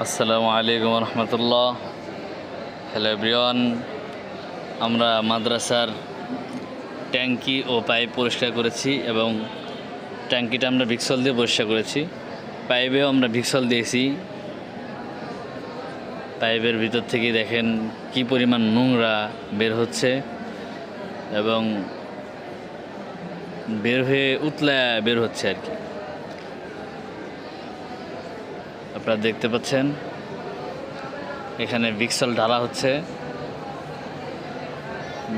আসসালামু আলাইকুম রহমতুল্লাহ। Hello everyone, আমরা মাদ্রাসার ট্যাঙ্কি ও পাইপ পরিষ্কার করেছি এবং ট্যাঙ্কিটা আমরা ভিক্সল দিয়ে পরিষ্কার করেছি। পাইপেও আমরা ভিক্সল দিয়েছি। পাইপের ভিতর থেকে দেখেন কি পরিমাণ নোংরা বের হচ্ছে এবং বের হয়ে উতলা বের হচ্ছে আর কি। আপনারা দেখতে পাচ্ছেন এখানে ভিক্সল ঢালা হচ্ছে।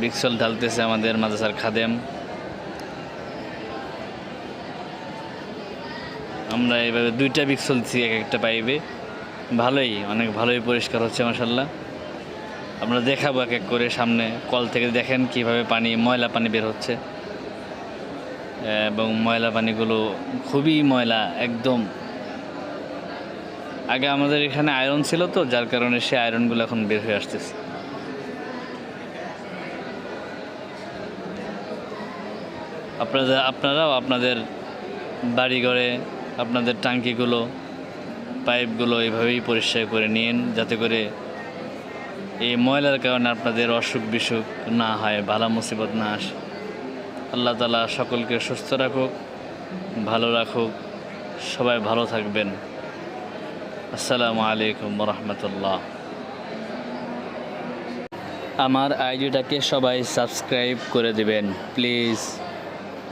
ভিক্সল ঢালতেছে আমাদের মাদ্রাসার খাদেম। আমরা এইভাবে 2টা ভিক্সল দিচ্ছি এক একটা পাইপে। অনেক ভালোই পরিষ্কার হচ্ছে মাশাআল্লাহ। আমরা দেখাবো এক এক করে। সামনে কল থেকে দেখেন কিভাবে ময়লা পানি বের হচ্ছে এবং ময়লা পানিগুলো খুবই ময়লা একদম। আগে আমাদের এখানে আয়রন ছিল তো, যার কারণে সে আয়রনগুলো এখন বের হয়ে আসতেছে। আপনারাও আপনাদের বাড়িঘরে আপনাদের ট্যাঙ্কিগুলো পাইপগুলো এইভাবেই পরিষ্কার করে নিন, যাতে করে এই ময়লার কারণে আপনাদের অসুখ বিসুখ না হয়, বালা মুসিবত না আসে। আল্লাহ তাআলা সকলকে সুস্থ রাখুক, ভালো রাখুক। সবাই ভালো থাকবেন। আসসালামু আলাইকুম রহমতুল্লাহ। আমার আইডিটাকে সবাই সাবস্ক্রাইব করে দিবেন প্লিজ।